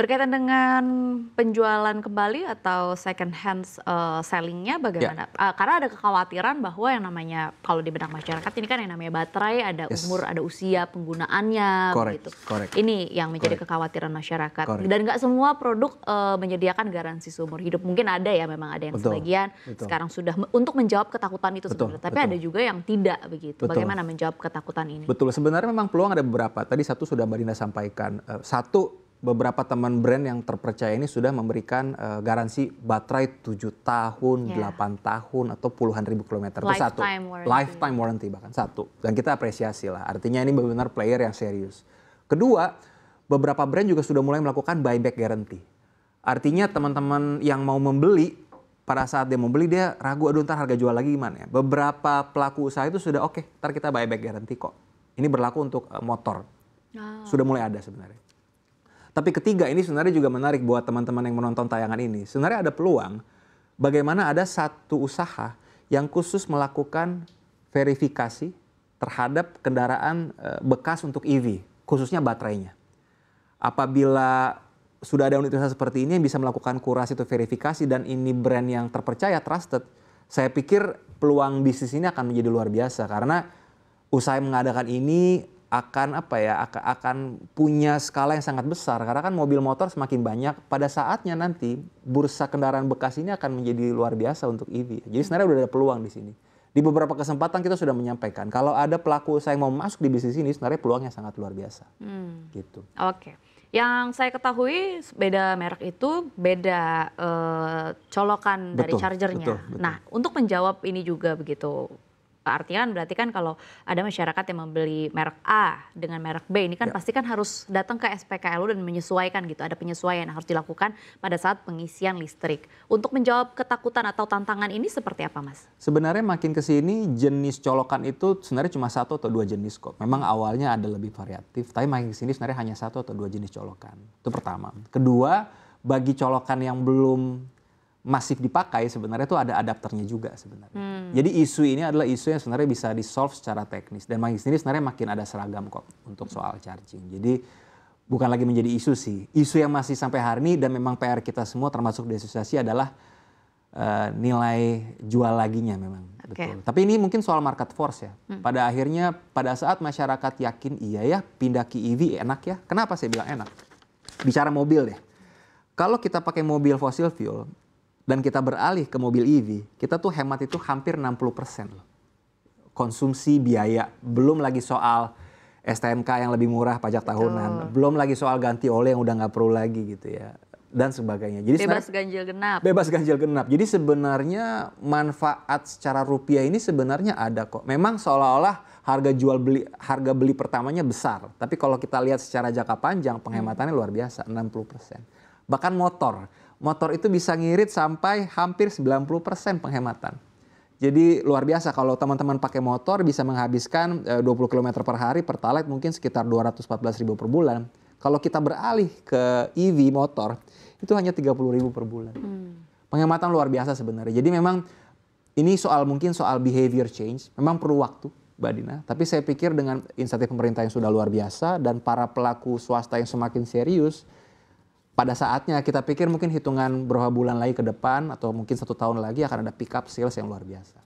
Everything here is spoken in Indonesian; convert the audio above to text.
Berkaitan dengan penjualan kembali atau second hand selling-nya Ya, bagaimana? Karena ada kekhawatiran bahwa yang namanya kalau di benak masyarakat ini kan yang namanya baterai ada umur, yes, ada usia penggunaannya correct, begitu. correct, Ini yang menjadi correct, kekhawatiran masyarakat correct. dan nggak semua produk menyediakan garansi seumur hidup. Mungkin ada ya, memang ada yang Betul, sebagian betul, sekarang sudah untuk menjawab ketakutan itu betul, sebenarnya. Tapi ada betul, juga yang tidak begitu. betul. Bagaimana menjawab ketakutan ini? Betul, sebenarnya memang peluang ada beberapa. Tadi satu sudah Mbak Dina sampaikan. Satu, beberapa teman brand yang terpercaya ini sudah memberikan garansi baterai 7 tahun, Ya, 8 tahun, atau puluhan ribu kilometer. Itu satu. lifetime warranty. Lifetime warranty bahkan satu. Dan kita apresiasi lah. Artinya ini benar-benar player yang serius. Kedua, beberapa brand juga sudah mulai melakukan buyback guarantee. Artinya teman-teman yang mau membeli, pada saat dia mau beli dia ragu, aduh ntar harga jual lagi gimana ya. Beberapa pelaku usaha itu sudah oke, ntar kita buyback guarantee kok. Ini berlaku untuk motor. Oh. Sudah mulai ada sebenarnya. Tapi ketiga, ini sebenarnya juga menarik buat teman-teman yang menonton tayangan ini. Sebenarnya ada peluang bagaimana ada satu usaha yang khusus melakukan verifikasi terhadap kendaraan bekas untuk EV, khususnya baterainya. Apabila sudah ada unit usaha seperti ini yang bisa melakukan kurasi atau verifikasi dan ini brand yang terpercaya, trusted, saya pikir peluang bisnis ini akan menjadi luar biasa karena usaha yang mengadakan ini akan akan punya skala yang sangat besar karena kan mobil motor semakin banyak, pada saatnya nanti bursa kendaraan bekas ini akan menjadi luar biasa untuk EV. Jadi sebenarnya udah ada peluang di sini. Di beberapa kesempatan kita sudah menyampaikan kalau ada pelaku usaha yang mau masuk di bisnis ini sebenarnya peluangnya sangat luar biasa. Gitu. Oke. Yang saya ketahui beda merek itu beda colokan dari Betul, chargernya. betul, betul. Nah, untuk menjawab ini juga begitu. Artinya kan berarti kan kalau ada masyarakat yang membeli merek A dengan merek B ini kan Ya. pasti kan harus datang ke SPKLU dan menyesuaikan gitu. Ada penyesuaian yang harus dilakukan pada saat pengisian listrik. Untuk menjawab ketakutan atau tantangan ini seperti apa, Mas? Sebenarnya makin ke sini jenis colokan itu sebenarnya cuma satu atau dua jenis kok. Memang awalnya ada lebih variatif, tapi makin ke sini sebenarnya hanya satu atau dua jenis colokan. Itu pertama. Kedua, bagi colokan yang belum masif dipakai sebenarnya itu ada adapternya juga sebenarnya. Jadi isu ini adalah isu yang sebenarnya bisa di-solve secara teknis dan makin sini sebenarnya makin ada seragam kok untuk soal charging. Jadi bukan lagi menjadi isu sih. Isu yang masih sampai hari ini dan memang PR kita semua termasuk di asosiasi adalah nilai jual laginya memang. Oke. Betul. Tapi ini mungkin soal market force ya. Pada akhirnya pada saat masyarakat yakin iya ya pindah ke EV enak ya. Kenapa saya bilang enak? Bicara mobil deh. Kalau kita pakai mobil fossil fuel dan kita beralih ke mobil EV, kita tuh hemat itu hampir 60% loh. Konsumsi biaya, belum lagi soal STNK yang lebih murah pajak tahunan, belum lagi soal ganti oli yang udah nggak perlu lagi gitu ya, dan sebagainya. Jadi Bebas ganjil genap. bebas ganjil genap. Jadi sebenarnya manfaat secara rupiah ini sebenarnya ada kok. Memang seolah-olah harga beli pertamanya besar, tapi kalau kita lihat secara jangka panjang penghematannya luar biasa, 60%. Bahkan motor itu bisa ngirit sampai hampir 90% penghematan. Jadi luar biasa kalau teman-teman pakai motor bisa menghabiskan 20 km per hari, Pertalite mungkin sekitar 214.000 per bulan. Kalau kita beralih ke EV motor itu hanya 30.000 per bulan. Penghematan luar biasa sebenarnya. Jadi memang ini mungkin soal behavior change, memang perlu waktu Mbak Dina. Tapi saya pikir dengan inisiatif pemerintah yang sudah luar biasa dan para pelaku swasta yang semakin serius, pada saatnya kita pikir mungkin hitungan beberapa bulan lagi ke depan atau mungkin 1 tahun lagi akan ada pick up sales yang luar biasa.